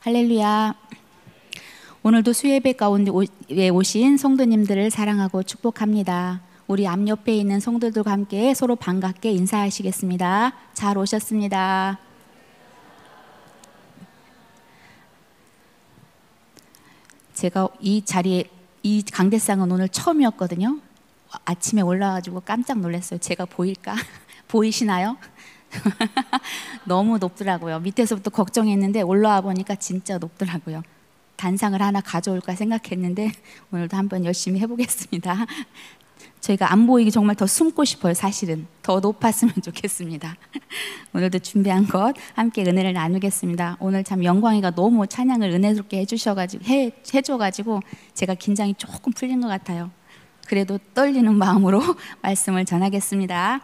할렐루야. 오늘도 수예배 가운데 오신 성도님들을 사랑하고 축복합니다. 우리 앞옆에 있는 성도들과 함께 서로 반갑게 인사하시겠습니다. 잘 오셨습니다. 제가 이 자리에, 이 강대상은 오늘 처음이었거든요. 아침에 올라와가지고 깜짝 놀랐어요. 제가 보일까? 보이시나요? 너무 높더라고요. 밑에서부터 걱정했는데 올라와 보니까 진짜 높더라고요. 단상을 하나 가져올까 생각했는데 오늘도 한번 열심히 해보겠습니다. 저희가 안 보이기 정말 더 숨고 싶어요. 사실은 더 높았으면 좋겠습니다. 오늘도 준비한 것 함께 은혜를 나누겠습니다. 오늘 참 영광이가 너무 찬양을 은혜롭게 해줘가지고 제가 긴장이 조금 풀린 것 같아요. 그래도 떨리는 마음으로 말씀을 전하겠습니다.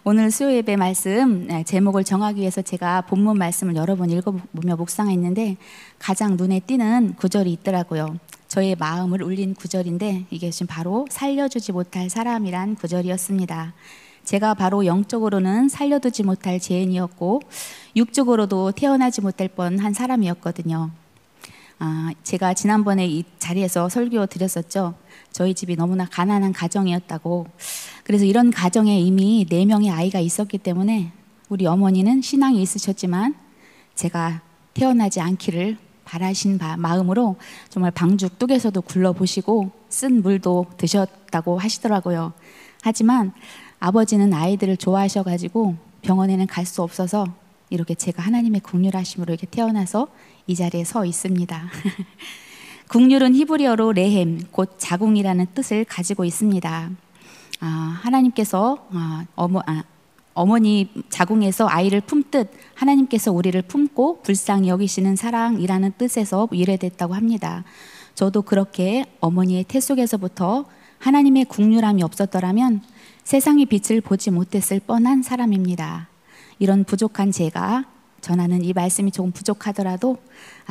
오늘 수요예배 말씀 제목을 정하기 위해서 제가 본문 말씀을 여러 번 읽어보며 묵상했는데 가장 눈에 띄는 구절이 있더라고요. 저의 마음을 울린 구절인데 이게 지금 바로 살려주지 못할 사람이란 구절이었습니다. 제가 바로 영적으로는 살려두지 못할 죄인이었고 육적으로도 태어나지 못할 뻔한 사람이었거든요. 제가 지난번에 이 자리에서 설교 드렸었죠. 저희 집이 너무나 가난한 가정이었다고. 그래서 이런 가정에 이미 4명의 아이가 있었기 때문에 우리 어머니는 신앙이 있으셨지만 제가 태어나지 않기를 바라신 마음으로 정말 방죽 뚝에서도 굴러보시고 쓴 물도 드셨다고 하시더라고요. 하지만 아버지는 아이들을 좋아하셔가지고 병원에는 갈 수 없어서 이렇게 제가 하나님의 긍휼하심으로 이렇게 태어나서 이 자리에 서 있습니다. 긍휼은 히브리어로 레헴, 곧 자궁이라는 뜻을 가지고 있습니다. 하나님께서 어머니 자궁에서 아이를 품듯 하나님께서 우리를 품고 불쌍히 여기시는 사랑이라는 뜻에서 유래됐다고 합니다. 저도 그렇게 어머니의 태 속에서부터 하나님의 긍휼함이 없었더라면 세상의 빛을 보지 못했을 뻔한 사람입니다. 이런 부족한 제가 전하는 이 말씀이 조금 부족하더라도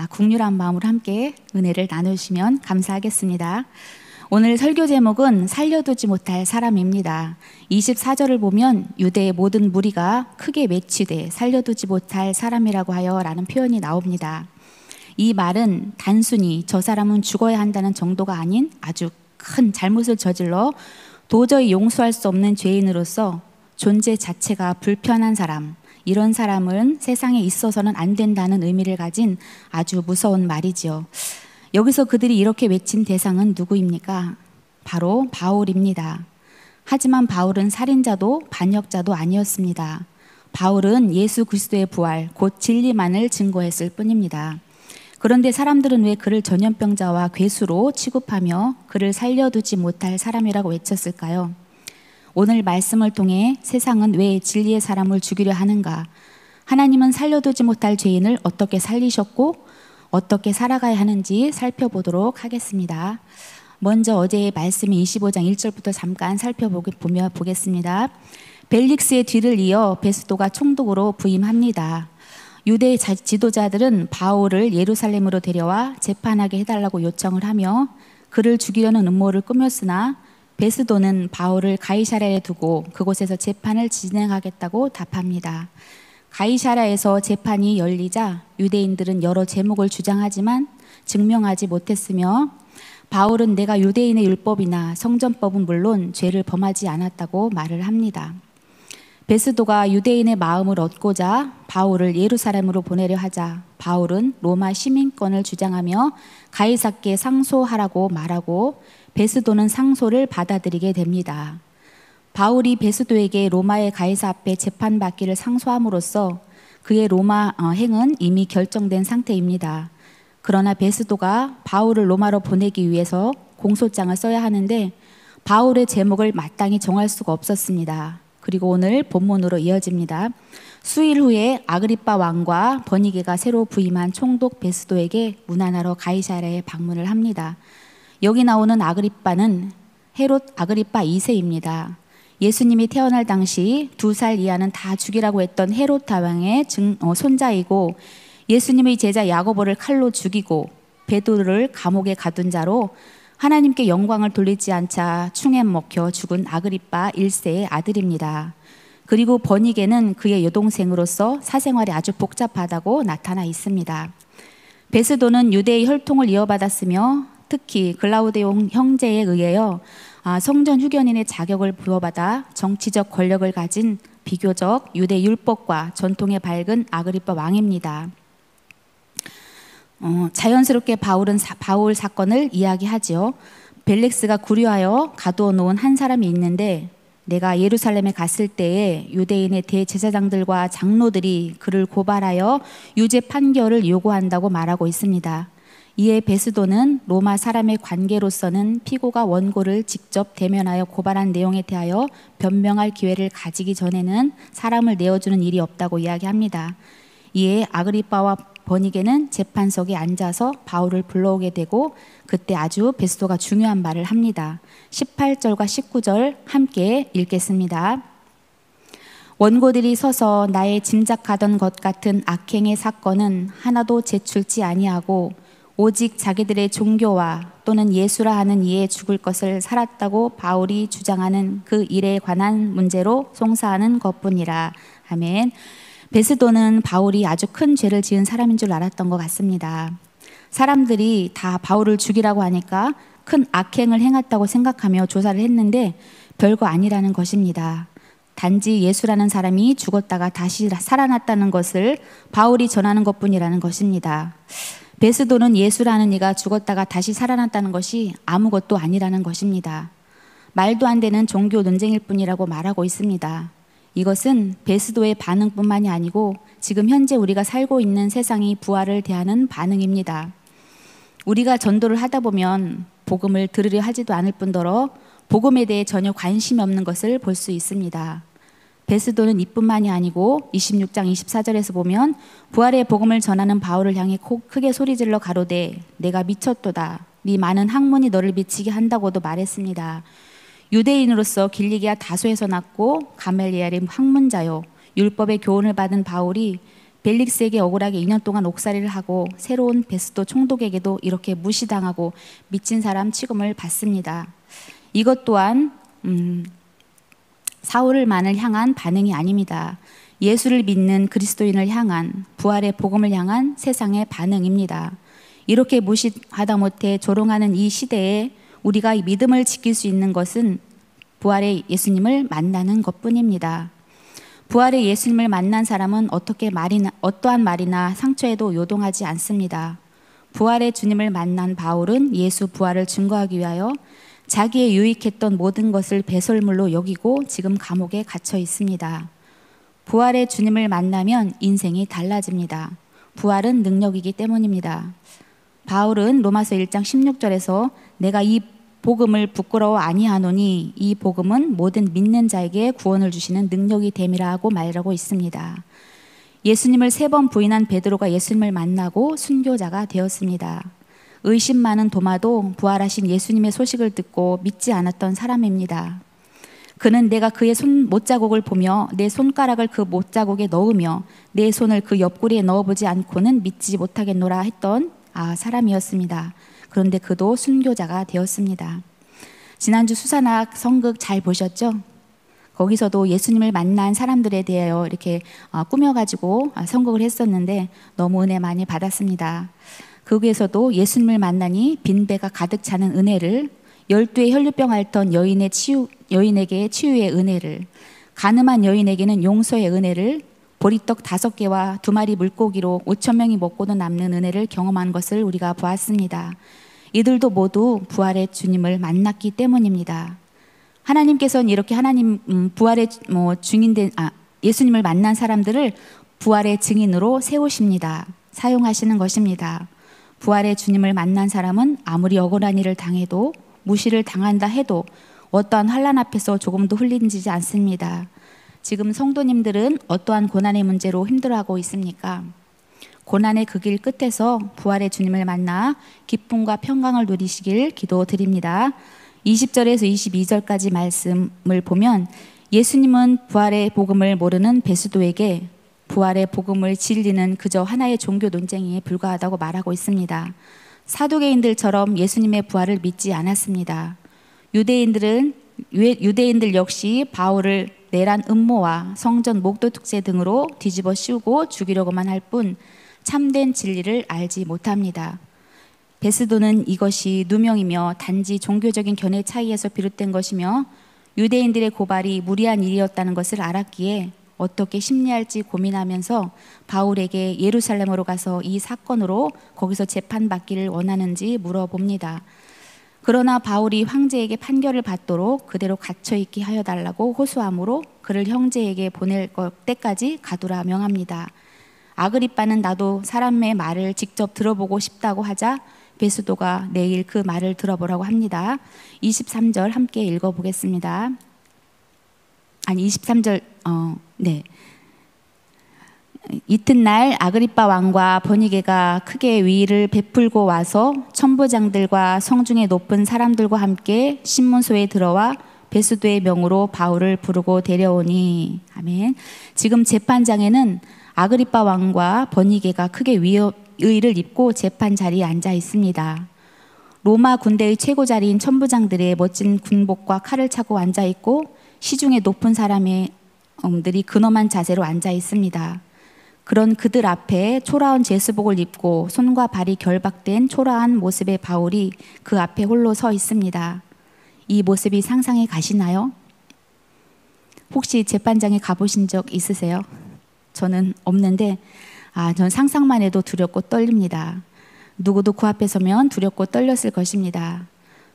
긍휼한 마음으로 함께 은혜를 나누시면 감사하겠습니다. 오늘 설교 제목은 살려두지 못할 사람입니다. 24절을 보면 유대의 모든 무리가 크게 외치되 살려두지 못할 사람이라고 하여 라는 표현이 나옵니다. 이 말은 단순히 저 사람은 죽어야 한다는 정도가 아닌 아주 큰 잘못을 저질러 도저히 용서할 수 없는 죄인으로서 존재 자체가 불편한 사람, 이런 사람은 세상에 있어서는 안 된다는 의미를 가진 아주 무서운 말이지요. 여기서 그들이 이렇게 외친 대상은 누구입니까? 바로 바울입니다. 하지만 바울은 살인자도 반역자도 아니었습니다. 바울은 예수 그리스도의 부활, 곧 진리만을 증거했을 뿐입니다. 그런데 사람들은 왜 그를 전염병자와 괴수로 취급하며 그를 살려두지 못할 사람이라고 외쳤을까요? 오늘 말씀을 통해 세상은 왜 진리의 사람을 죽이려 하는가? 하나님은 살려두지 못할 죄인을 어떻게 살리셨고 어떻게 살아가야 하는지 살펴보도록 하겠습니다. 먼저 어제의 말씀이 25장 1절부터 잠깐 보겠습니다. 벨릭스의 뒤를 이어 베스도가 총독으로 부임합니다. 유대 지도자들은 바울을 예루살렘으로 데려와 재판하게 해달라고 요청을 하며 그를 죽이려는 음모를 꾸몄으나 베스도는 바울을 가이사랴에 두고 그곳에서 재판을 진행하겠다고 답합니다. 가이사랴에서 재판이 열리자 유대인들은 여러 제목을 주장하지만 증명하지 못했으며 바울은 내가 유대인의 율법이나 성전법은 물론 죄를 범하지 않았다고 말을 합니다. 베스도가 유대인의 마음을 얻고자 바울을 예루살렘으로 보내려 하자 바울은 로마 시민권을 주장하며 가이사께 상소하라고 말하고 베스도는 상소를 받아들이게 됩니다. 바울이 베스도에게 로마의 가이사 앞에 재판받기를 상소함으로써 그의 로마 행은 이미 결정된 상태입니다. 그러나 베스도가 바울을 로마로 보내기 위해서 공소장을 써야 하는데 바울의 제목을 마땅히 정할 수가 없었습니다. 그리고 오늘 본문으로 이어집니다. 수일 후에 아그리빠 왕과 버니게가 새로 부임한 총독 베스도에게 문안하러 가이사랴에 방문을 합니다. 여기 나오는 아그리빠는 헤롯 아그리빠 2세입니다. 예수님이 태어날 당시 2살 이하는 다 죽이라고 했던 헤롯 다왕의 손자이고 예수님의 제자 야고보를 칼로 죽이고 베드로를 감옥에 가둔 자로 하나님께 영광을 돌리지 않자 충에 먹혀 죽은 아그리빠 1세의 아들입니다. 그리고 버니게는 그의 여동생으로서 사생활이 아주 복잡하다고 나타나 있습니다. 베스도는 유대의 혈통을 이어받았으며 특히 글라우데오 형제에 의하여 성전 후견인의 자격을 부여받아 정치적 권력을 가진 비교적 유대 율법과 전통에 밝은 아그리빠 왕입니다. 자연스럽게 바울 사건을 이야기하지요. 벨릭스가 구려하여 가두어 놓은 한 사람이 있는데 내가 예루살렘에 갔을 때에 유대인의 대제사장들과 장로들이 그를 고발하여 유죄 판결을 요구한다고 말하고 있습니다. 이에 베스도는 로마 사람의 관계로서는 피고가 원고를 직접 대면하여 고발한 내용에 대하여 변명할 기회를 가지기 전에는 사람을 내어주는 일이 없다고 이야기합니다. 이에 아그리빠와 버니게는 재판석에 앉아서 바울을 불러오게 되고 그때 아주 베스도가 중요한 말을 합니다. 18절과 19절 함께 읽겠습니다. 원고들이 서서 나의 짐작하던 것 같은 악행의 사건은 하나도 제출치 아니하고 오직 자기들의 종교와 또는 예수라 하는 이에 죽을 것을 살았다고 바울이 주장하는 그 일에 관한 문제로 송사하는 것뿐이라. 아멘. 베스도는 바울이 아주 큰 죄를 지은 사람인 줄 알았던 것 같습니다. 사람들이 다 바울을 죽이라고 하니까 큰 악행을 행했다고 생각하며 조사를 했는데 별거 아니라는 것입니다. 단지 예수라는 사람이 죽었다가 다시 살아났다는 것을 바울이 전하는 것뿐이라는 것입니다. 베스도는 예수라는 이가 죽었다가 다시 살아났다는 것이 아무것도 아니라는 것입니다. 말도 안 되는 종교 논쟁일 뿐이라고 말하고 있습니다. 이것은 베스도의 반응뿐만이 아니고 지금 현재 우리가 살고 있는 세상이 부활을 대하는 반응입니다. 우리가 전도를 하다 보면 복음을 들으려 하지도 않을 뿐더러 복음에 대해 전혀 관심이 없는 것을 볼 수 있습니다. 베스도는 이뿐만이 아니고 26장 24절에서 보면 부활의 복음을 전하는 바울을 향해 크게 소리질러 가로되 내가 미쳤도다. 네 많은 학문이 너를 미치게 한다고도 말했습니다. 유대인으로서 길리기아 다소에서 났고 가멜리엘의 학문자요 율법의 교훈을 받은 바울이 벨릭스에게 억울하게 2년 동안 옥살이를 하고 새로운 베스도 총독에게도 이렇게 무시당하고 미친 사람 취급을 받습니다. 이것 또한 사울만을 향한 반응이 아닙니다. 예수를 믿는 그리스도인을 향한 부활의 복음을 향한 세상의 반응입니다. 이렇게 무시하다 못해 조롱하는 이 시대에 우리가 이 믿음을 지킬 수 있는 것은 부활의 예수님을 만나는 것뿐입니다. 부활의 예수님을 만난 사람은 어떠한 말이나 상처에도 요동하지 않습니다. 부활의 주님을 만난 바울은 예수 부활을 증거하기 위하여 자기의 유익했던 모든 것을 배설물로 여기고 지금 감옥에 갇혀 있습니다. 부활의 주님을 만나면 인생이 달라집니다. 부활은 능력이기 때문입니다. 바울은 로마서 1장 16절에서 내가 이 복음을 부끄러워 아니하노니 이 복음은 모든 믿는 자에게 구원을 주시는 능력이 됨이라고 말하고 있습니다. 예수님을 3번 부인한 베드로가 예수님을 만나고 순교자가 되었습니다. 의심 많은 도마도 부활하신 예수님의 소식을 듣고 믿지 않았던 사람입니다. 그는 내가 그의 손 못자국을 보며 내 손가락을 그 못자국에 넣으며 내 손을 그 옆구리에 넣어보지 않고는 믿지 못하겠노라 했던 사람이었습니다. 그런데 그도 순교자가 되었습니다. 지난주 수산학 성극 잘 보셨죠? 거기서도 예수님을 만난 사람들에 대하여 이렇게 꾸며가지고 선곡을 했었는데 너무 은혜 많이 받았습니다. 거기에서도 예수님을 만나니 빈배가 가득 차는 은혜를, 12의 혈류병 앓던 여인에게 치유의 은혜를, 가늠한 여인에게는 용서의 은혜를, 보리떡 5개와 2마리 물고기로 5,000명이 먹고도 남는 은혜를 경험한 것을 우리가 보았습니다. 이들도 모두 부활의 주님을 만났기 때문입니다. 하나님께서는 이렇게 부활의 증인된 예수님을 만난 사람들을 부활의 증인으로 세우십니다. 사용하시는 것입니다. 부활의 주님을 만난 사람은 아무리 억울한 일을 당해도 무시를 당한다 해도 어떠한 환난 앞에서 조금도 흘리지 않습니다. 지금 성도님들은 어떠한 고난의 문제로 힘들어하고 있습니까? 고난의 그 길 끝에서 부활의 주님을 만나 기쁨과 평강을 누리시길 기도드립니다. 20절에서 22절까지 말씀을 보면 예수님은 부활의 복음을 모르는 베스도에게 부활의 복음을 진리는 그저 하나의 종교 논쟁에 불과하다고 말하고 있습니다. 사두개인들처럼 예수님의 부활을 믿지 않았습니다. 유대인들 역시 바울을 내란 음모와 성전 목도 특세 등으로 뒤집어 씌우고 죽이려고만 할 뿐 참된 진리를 알지 못합니다. 베스도는 이것이 누명이며 단지 종교적인 견해 차이에서 비롯된 것이며 유대인들의 고발이 무리한 일이었다는 것을 알았기에 어떻게 심리할지 고민하면서 바울에게 예루살렘으로 가서 이 사건으로 거기서 재판받기를 원하는지 물어봅니다. 그러나 바울이 황제에게 판결을 받도록 그대로 갇혀있게 하여 달라고 호소함으로 그를 형제에게 보낼 때까지 가두라 명합니다. 아그리빠는 나도 사람의 말을 직접 들어보고 싶다고 하자 베스도가 내일 그 말을 들어보라고 합니다. 23절 함께 읽어보겠습니다. 아니 23절 네. 이튿날 아그리빠 왕과 버니게가 크게 위의를 베풀고 와서 천부장들과 성중의 높은 사람들과 함께 신문소에 들어와 베스도의 명으로 바울을 부르고 데려오니 아멘. 지금 재판장에는 아그리빠 왕과 버니게가 크게 의의를 입고 재판 자리에 앉아 있습니다. 로마 군대의 최고 자리인 천부장들의 멋진 군복과 칼을 차고 앉아 있고 시중에 높은 사람들이 근엄한 자세로 앉아 있습니다. 그런 그들 앞에 초라한 제수복을 입고 손과 발이 결박된 초라한 모습의 바울이 그 앞에 홀로 서 있습니다. 이 모습이 상상이 가시나요? 혹시 재판장에 가보신 적 있으세요? 저는 없는데 전 상상만 해도 두렵고 떨립니다. 누구도 그 앞에 서면 두렵고 떨렸을 것입니다.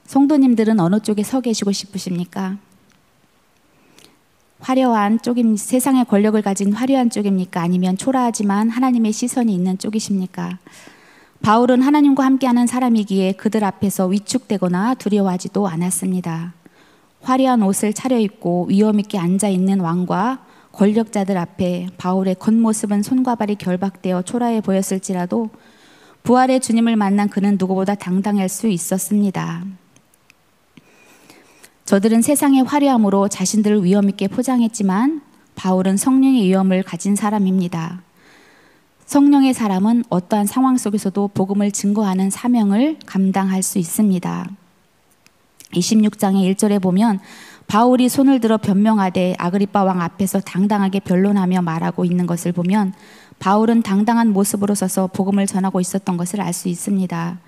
성도님들은 어느 쪽에 서 계시고 싶으십니까? 화려한 쪽입니까? 세상의 권력을 가진 화려한 쪽입니까? 아니면 초라하지만 하나님의 시선이 있는 쪽이십니까? 바울은 하나님과 함께하는 사람이기에 그들 앞에서 위축되거나 두려워하지도 않았습니다. 화려한 옷을 차려입고 위엄있게 앉아있는 왕과 권력자들 앞에 바울의 겉모습은 손과 발이 결박되어 초라해 보였을지라도 부활의 주님을 만난 그는 누구보다 당당할 수 있었습니다. 저들은 세상의 화려함으로 자신들을 위엄있게 포장했지만 바울은 성령의 위엄을 가진 사람입니다. 성령의 사람은 어떠한 상황 속에서도 복음을 증거하는 사명을 감당할 수 있습니다. 26장의 1절에 보면 바울이 손을 들어 변명하되 아그리빠 왕 앞에서 당당하게 변론하며 말하고 있는 것을 보면 바울은 당당한 모습으로 서서 복음을 전하고 있었던 것을 알 수 있습니다.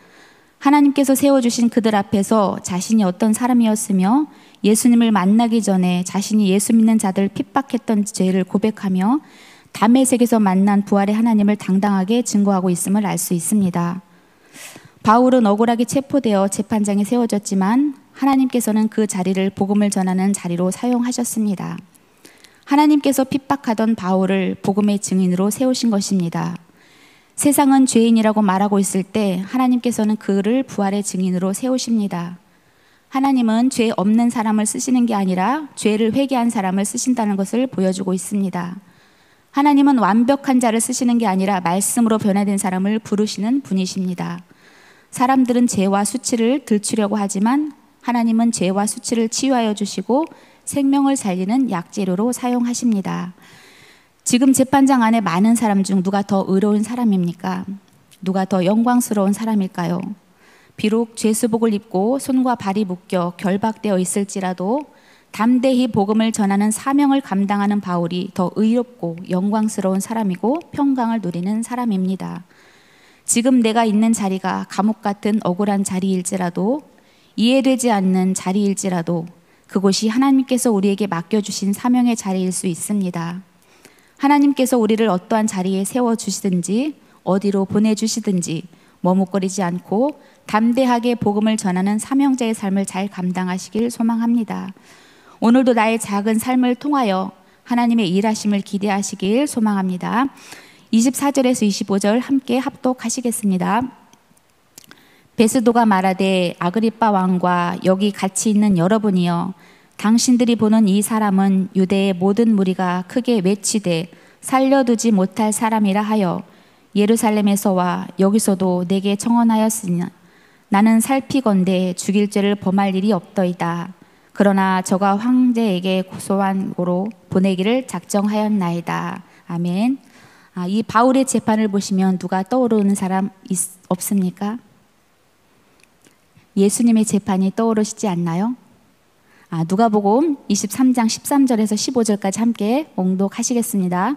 하나님께서 세워주신 그들 앞에서 자신이 어떤 사람이었으며 예수님을 만나기 전에 자신이 예수 믿는 자들을 핍박했던 죄를 고백하며 다메섹에서 만난 부활의 하나님을 당당하게 증거하고 있음을 알 수 있습니다. 바울은 억울하게 체포되어 재판장에 세워졌지만 하나님께서는 그 자리를 복음을 전하는 자리로 사용하셨습니다. 하나님께서 핍박하던 바울을 복음의 증인으로 세우신 것입니다. 세상은 죄인이라고 말하고 있을 때 하나님께서는 그를 부활의 증인으로 세우십니다. 하나님은 죄 없는 사람을 쓰시는 게 아니라 죄를 회개한 사람을 쓰신다는 것을 보여주고 있습니다. 하나님은 완벽한 자를 쓰시는 게 아니라 말씀으로 변화된 사람을 부르시는 분이십니다. 사람들은 죄와 수치를 들추려고 하지만 하나님은 죄와 수치를 치유하여 주시고 생명을 살리는 약재료로 사용하십니다. 지금 재판장 안에 많은 사람 중 누가 더 의로운 사람입니까? 누가 더 영광스러운 사람일까요? 비록 죄수복을 입고 손과 발이 묶여 결박되어 있을지라도 담대히 복음을 전하는 사명을 감당하는 바울이 더 의롭고 영광스러운 사람이고 평강을 누리는 사람입니다. 지금 내가 있는 자리가 감옥 같은 억울한 자리일지라도 이해되지 않는 자리일지라도 그곳이 하나님께서 우리에게 맡겨주신 사명의 자리일 수 있습니다. 하나님께서 우리를 어떠한 자리에 세워주시든지 어디로 보내주시든지 머뭇거리지 않고 담대하게 복음을 전하는 사명자의 삶을 잘 감당하시길 소망합니다. 오늘도 나의 작은 삶을 통하여 하나님의 일하심을 기대하시길 소망합니다. 24절에서 25절 함께 합독하시겠습니다. 베스도가 말하되 아그리빠 왕과 여기 같이 있는 여러분이여 당신들이 보는 이 사람은 유대의 모든 무리가 크게 외치되 살려두지 못할 사람이라 하여 예루살렘에서와 여기서도 내게 청언하였으니 나는 살피건대 죽일 죄를 범할 일이 없더이다. 그러나 저가 황제에게 고소한 고로 보내기를 작정하였나이다. 아멘. 이 바울의 재판을 보시면 누가 떠오르는 사람 없습니까? 예수님의 재판이 떠오르시지 않나요? 누가복음 23장 13절에서 15절까지 함께 봉독하시겠습니다.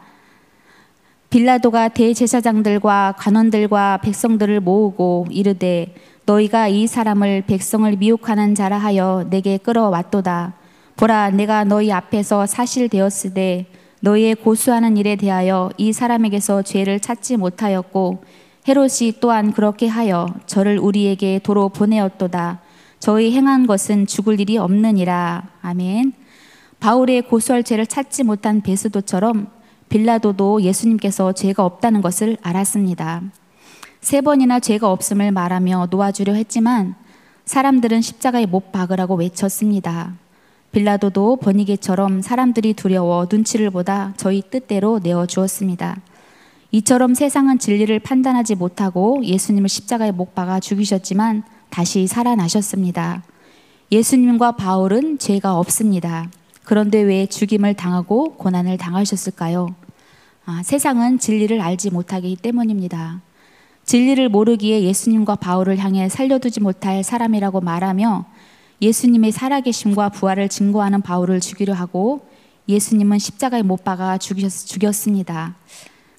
빌라도가 대제사장들과 관원들과 백성들을 모으고 이르되 너희가 이 사람을 백성을 미혹하는 자라 하여 내게 끌어왔도다. 보라, 내가 너희 앞에서 사실되었으되 너희의 고수하는 일에 대하여 이 사람에게서 죄를 찾지 못하였고 헤롯이 또한 그렇게 하여 저를 우리에게 도로 보내었도다. 저희 행한 것은 죽을 일이 없느니라. 아멘. 바울의 고수할 죄를 찾지 못한 베스도처럼 빌라도도 예수님께서 죄가 없다는 것을 알았습니다. 3번이나 죄가 없음을 말하며 놓아주려 했지만 사람들은 십자가에 못 박으라고 외쳤습니다. 빌라도도 번이게처럼 사람들이 두려워 눈치를 보다 저희 뜻대로 내어주었습니다. 이처럼 세상은 진리를 판단하지 못하고 예수님을 십자가에 못 박아 죽이셨지만 다시 살아나셨습니다. 예수님과 바울은 죄가 없습니다. 그런데 왜 죽임을 당하고 고난을 당하셨을까요? 세상은 진리를 알지 못하기 때문입니다. 진리를 모르기에 예수님과 바울을 향해 살려두지 못할 사람이라고 말하며 예수님의 살아계심과 부활을 증거하는 바울을 죽이려 하고 예수님은 십자가에 못 박아 죽였습니다.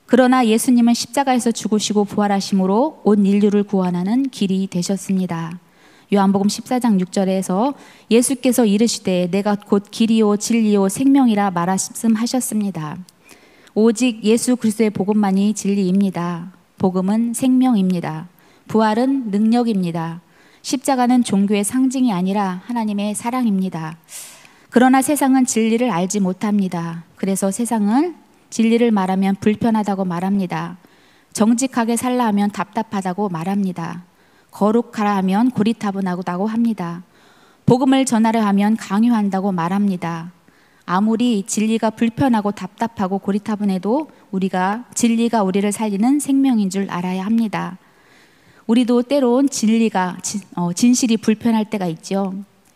그러나 예수님은 십자가에서 죽으시고 부활하심으로 온 인류를 구원하는 길이 되셨습니다. 요한복음 14장 6절에서 예수께서 이르시되 내가 곧 길이요 진리요 생명이라 말씀하셨습니다. 오직 예수 그리스도의 복음만이 진리입니다. 복음은 생명입니다. 부활은 능력입니다. 십자가는 종교의 상징이 아니라 하나님의 사랑입니다. 그러나 세상은 진리를 알지 못합니다. 그래서 세상은 진리를 말하면 불편하다고 말합니다. 정직하게 살라 하면 답답하다고 말합니다. 거룩하라 하면 고리타분하다고 합니다. 복음을 전하려 하면 강요한다고 말합니다. 아무리 진리가 불편하고 답답하고 고리타분해도 진리가 우리를 살리는 생명인 줄 알아야 합니다. 우리도 때론 진실이 불편할 때가 있죠.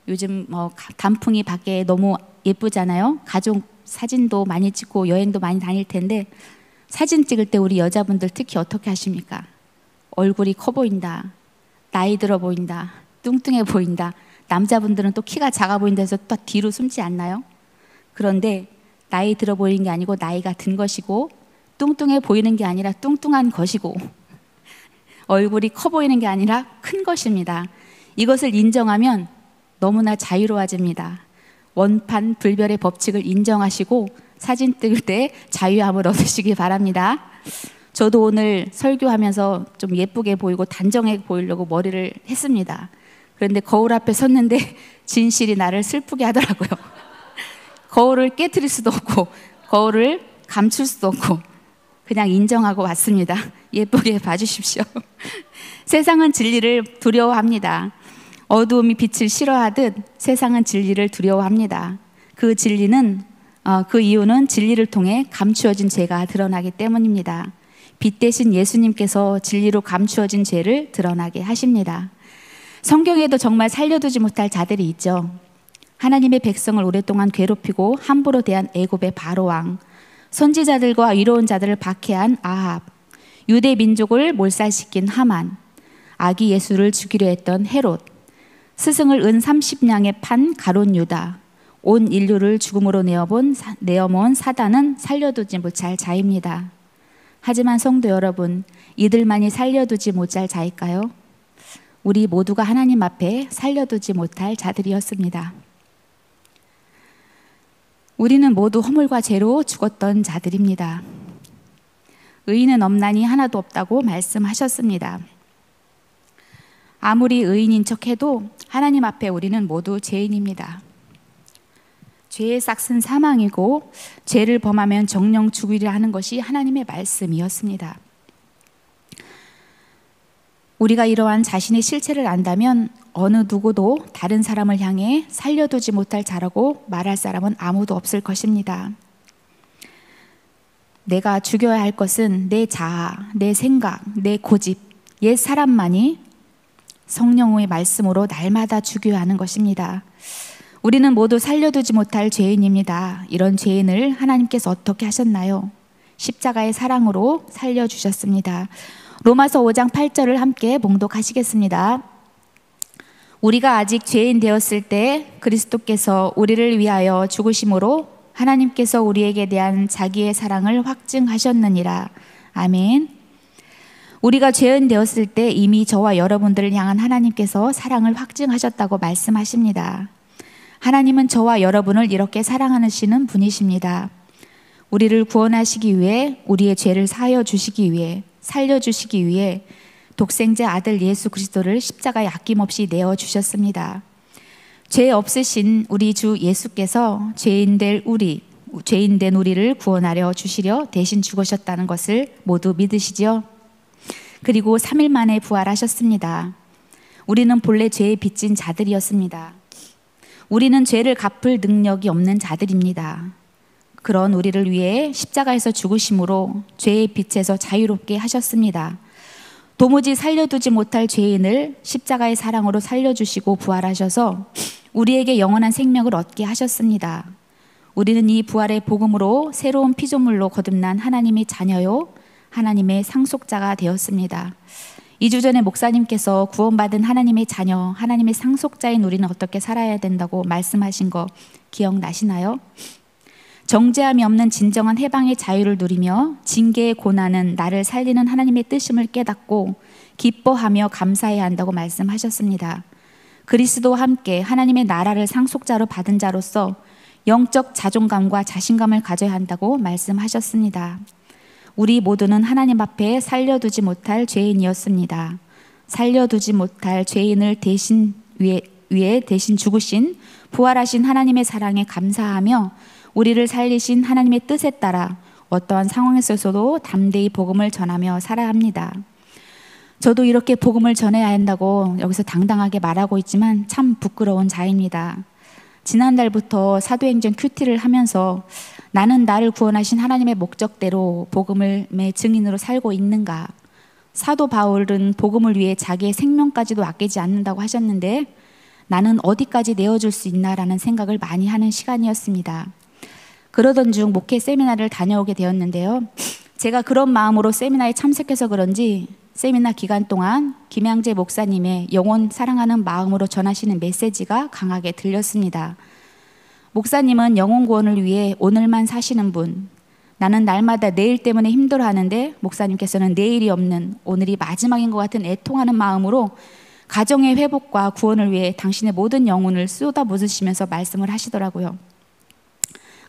요즘 단풍이 밖에 너무 예쁘잖아요. 가족 사진도 많이 찍고 여행도 많이 다닐 텐데 사진 찍을 때 우리 여자분들 특히 어떻게 하십니까? 얼굴이 커 보인다, 나이 들어 보인다, 뚱뚱해 보인다. 남자분들은 또 키가 작아 보인다 해서 또 뒤로 숨지 않나요? 그런데 나이 들어 보이는 게 아니고 나이가 든 것이고 뚱뚱해 보이는 게 아니라 뚱뚱한 것이고 얼굴이 커 보이는 게 아니라 큰 것입니다. 이것을 인정하면 너무나 자유로워집니다. 원판 불별의 법칙을 인정하시고 사진 찍을 때 자유함을 얻으시기 바랍니다. 저도 오늘 설교하면서 좀 예쁘게 보이고 단정해 보이려고 머리를 했습니다. 그런데 거울 앞에 섰는데 진실이 나를 슬프게 하더라고요. 거울을 깨트릴 수도 없고 거울을 감출 수도 없고 그냥 인정하고 왔습니다. 예쁘게 봐주십시오. 세상은 진리를 두려워합니다. 어두움이 빛을 싫어하듯 세상은 진리를 두려워합니다. 그 이유는 진리를 통해 감추어진 죄가 드러나기 때문입니다. 빛 대신 예수님께서 진리로 감추어진 죄를 드러나게 하십니다. 성경에도 정말 살려두지 못할 자들이 있죠. 하나님의 백성을 오랫동안 괴롭히고 함부로 대한 애굽의 바로왕, 선지자들과 의로운 자들을 박해한 아합, 유대 민족을 몰살시킨 하만, 아기 예수를 죽이려 했던 헤롯, 스승을 은 30냥에 판 가룟 유다, 온 인류를 죽음으로 내어몬 사단은 살려두지 못할 자입니다. 하지만 성도 여러분, 이들만이 살려두지 못할 자일까요? 우리 모두가 하나님 앞에 살려두지 못할 자들이었습니다. 우리는 모두 허물과 죄로 죽었던 자들입니다. 의인은 없나니 하나도 없다고 말씀하셨습니다. 아무리 의인인 척해도 하나님 앞에 우리는 모두 죄인입니다. 죄의 싹은 사망이고 죄를 범하면 정령 죽으리라 하는 것이 하나님의 말씀이었습니다. 우리가 이러한 자신의 실체를 안다면 어느 누구도 다른 사람을 향해 살려두지 못할 자라고 말할 사람은 아무도 없을 것입니다. 내가 죽여야 할 것은 내 자아, 내 생각, 내 고집, 옛 사람만이 성령의 말씀으로 날마다 죽여야 하는 것입니다. 우리는 모두 살려두지 못할 죄인입니다. 이런 죄인을 하나님께서 어떻게 하셨나요? 십자가의 사랑으로 살려주셨습니다. 로마서 5장 8절을 함께 봉독하시겠습니다. 우리가 아직 죄인 되었을 때 그리스도께서 우리를 위하여 죽으심으로 하나님께서 우리에게 대한 자기의 사랑을 확증하셨느니라. 아멘. 우리가 죄인 되었을 때 이미 저와 여러분들을 향한 하나님께서 사랑을 확증하셨다고 말씀하십니다. 하나님은 저와 여러분을 이렇게 사랑하시는 분이십니다. 우리를 구원하시기 위해, 우리의 죄를 사하여 주시기 위해, 살려주시기 위해 독생자 아들 예수 그리스도를 십자가에 아낌없이 내어주셨습니다. 죄 없으신 우리 주 예수께서 죄인 된 우리를 구원하려 주시려 대신 죽으셨다는 것을 모두 믿으시죠? 그리고 3일 만에 부활하셨습니다. 우리는 본래 죄에 빚진 자들이었습니다. 우리는 죄를 갚을 능력이 없는 자들입니다. 그런 우리를 위해 십자가에서 죽으심으로 죄의 빚에서 자유롭게 하셨습니다. 도무지 살려두지 못할 죄인을 십자가의 사랑으로 살려주시고 부활하셔서 우리에게 영원한 생명을 얻게 하셨습니다. 우리는 이 부활의 복음으로 새로운 피조물로 거듭난 하나님의 자녀요, 하나님의 상속자가 되었습니다. 2주 전에 목사님께서 구원받은 하나님의 자녀, 하나님의 상속자인 우리는 어떻게 살아야 된다고 말씀하신 거 기억나시나요? 정죄함이 없는 진정한 해방의 자유를 누리며 징계의 고난은 나를 살리는 하나님의 뜻임을 깨닫고 기뻐하며 감사해야 한다고 말씀하셨습니다. 그리스도와 함께 하나님의 나라를 상속자로 받은 자로서 영적 자존감과 자신감을 가져야 한다고 말씀하셨습니다. 우리 모두는 하나님 앞에 살려두지 못할 죄인이었습니다. 살려두지 못할 죄인을 위해 대신 죽으신 부활하신 하나님의 사랑에 감사하며 우리를 살리신 하나님의 뜻에 따라 어떠한 상황에서도 담대히 복음을 전하며 살아야 합니다. 저도 이렇게 복음을 전해야 한다고 여기서 당당하게 말하고 있지만 참 부끄러운 자입니다. 지난달부터 사도행전 큐티를 하면서 나는 나를 구원하신 하나님의 목적대로 복음의 증인으로 살고 있는가? 사도 바울은 복음을 위해 자기의 생명까지도 아끼지 않는다고 하셨는데 나는 어디까지 내어줄 수 있나라는 생각을 많이 하는 시간이었습니다. 그러던 중 목회 세미나를 다녀오게 되었는데요. 제가 그런 마음으로 세미나에 참석해서 그런지 세미나 기간 동안 김양재 목사님의 영혼 사랑하는 마음으로 전하시는 메시지가 강하게 들렸습니다. 목사님은 영혼 구원을 위해 오늘만 사시는 분, 나는 날마다 내일 때문에 힘들어하는데 목사님께서는 내일이 없는 오늘이 마지막인 것 같은 애통하는 마음으로 가정의 회복과 구원을 위해 당신의 모든 영혼을 쏟아부으시면서 말씀을 하시더라고요.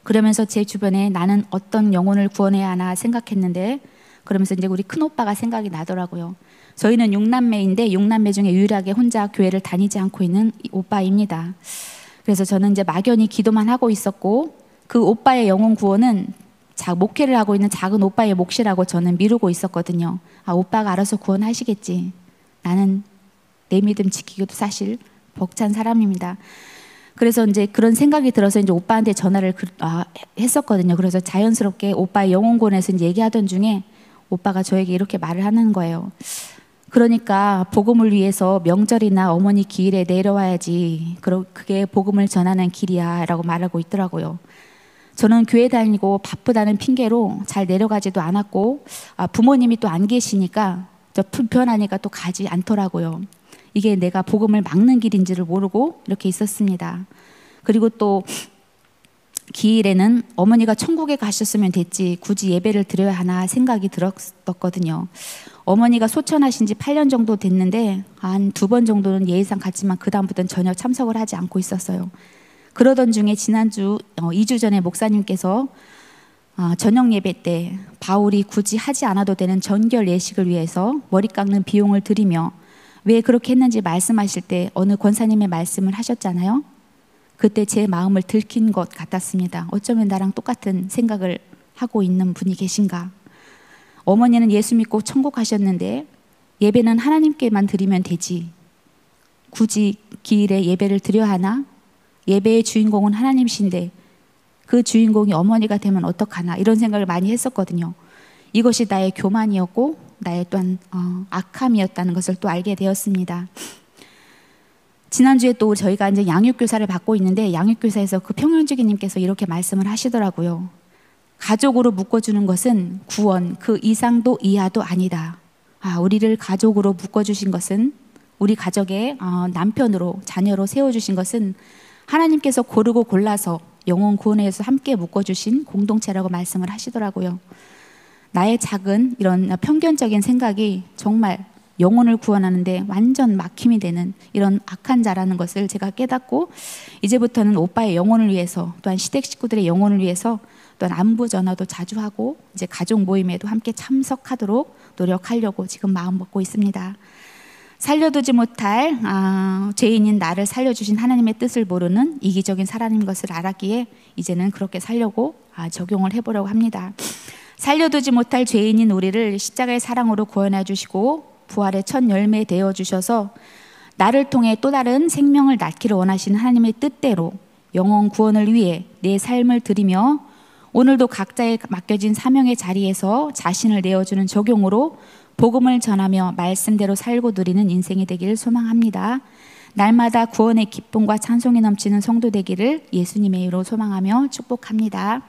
그러면서 제 주변에 나는 어떤 영혼을 구원해야 하나 생각했는데 그러면서 이제 우리 큰오빠가 생각이 나더라고요. 저희는 6남매인데 6남매 중에 유일하게 혼자 교회를 다니지 않고 있는 오빠입니다. 그래서 저는 이제 막연히 기도만 하고 있었고 그 오빠의 영혼 구원은 목회를 하고 있는 작은 오빠의 몫이라고 저는 미루고 있었거든요. 아, 오빠가 알아서 구원하시겠지. 나는 내 믿음 지키기도 사실 벅찬 사람입니다. 그래서 이제 그런 생각이 들어서 이제 오빠한테 전화를 했었거든요. 그래서 자연스럽게 오빠의 영혼권에서 이제 얘기하던 중에 오빠가 저에게 이렇게 말을 하는 거예요. 그러니까 복음을 위해서 명절이나 어머니 기일에 내려와야지. 그게 복음을 전하는 길이야 라고 말하고 있더라고요. 저는 교회 다니고 바쁘다는 핑계로 잘 내려가지도 않았고 부모님이 또 안 계시니까 저 불편하니까 또 가지 않더라고요. 이게 내가 복음을 막는 길인지를 모르고 이렇게 있었습니다. 그리고 또 기일에는 어머니가 천국에 가셨으면 됐지 굳이 예배를 드려야 하나 생각이 들었거든요. 어머니가 소천하신 지 8년 정도 됐는데 한 2번 정도는 예의상 갔지만 그 다음부터는 전혀 참석을 하지 않고 있었어요. 그러던 중에 지난주 2주 전에 목사님께서 저녁 예배 때 바울이 굳이 하지 않아도 되는 전결 예식을 위해서 머리 깎는 비용을 드리며 왜 그렇게 했는지 말씀하실 때 어느 권사님의 말씀을 하셨잖아요. 그때 제 마음을 들킨 것 같았습니다. 어쩌면 나랑 똑같은 생각을 하고 있는 분이 계신가. 어머니는 예수 믿고 천국 가셨는데 예배는 하나님께만 드리면 되지. 굳이 기일에 예배를 드려야 하나? 예배의 주인공은 하나님이신데 그 주인공이 어머니가 되면 어떡하나 이런 생각을 많이 했었거든요. 이것이 나의 교만이었고 나의 또한 악함이었다는 것을 또 알게 되었습니다. 지난주에 또 저희가 이제 양육교사를 받고 있는데 양육교사에서 그 평현주기님께서 이렇게 말씀을 하시더라고요. 가족으로 묶어주는 것은 구원 그 이상도 이하도 아니다. 우리를 가족으로 묶어주신 것은 우리 가족의 남편으로 자녀로 세워주신 것은 하나님께서 고르고 골라서 영혼 구원에 의해서 함께 묶어주신 공동체라고 말씀을 하시더라고요. 나의 작은 이런 편견적인 생각이 정말 영혼을 구원하는데 완전 막힘이 되는 이런 악한 자라는 것을 제가 깨닫고, 이제부터는 오빠의 영혼을 위해서, 또한 시댁 식구들의 영혼을 위해서, 또한 안부 전화도 자주 하고 이제 가족 모임에도 함께 참석하도록 노력하려고 지금 마음 먹고 있습니다. 살려두지 못할 죄인인 나를 살려주신 하나님의 뜻을 모르는 이기적인 사람인 것을 알았기에 이제는 그렇게 살려고 적용을 해보려고 합니다. 살려두지 못할 죄인인 우리를 십자가의 사랑으로 구원해 주시고 부활의 첫 열매 되어 주셔서 나를 통해 또 다른 생명을 낳기를 원하시는 하나님의 뜻대로 영혼 구원을 위해 내 삶을 드리며 오늘도 각자의 맡겨진 사명의 자리에서 자신을 내어주는 적용으로 복음을 전하며 말씀대로 살고 누리는 인생이 되기를 소망합니다. 날마다 구원의 기쁨과 찬송이 넘치는 성도 되기를 예수님의 이름으로 소망하며 축복합니다.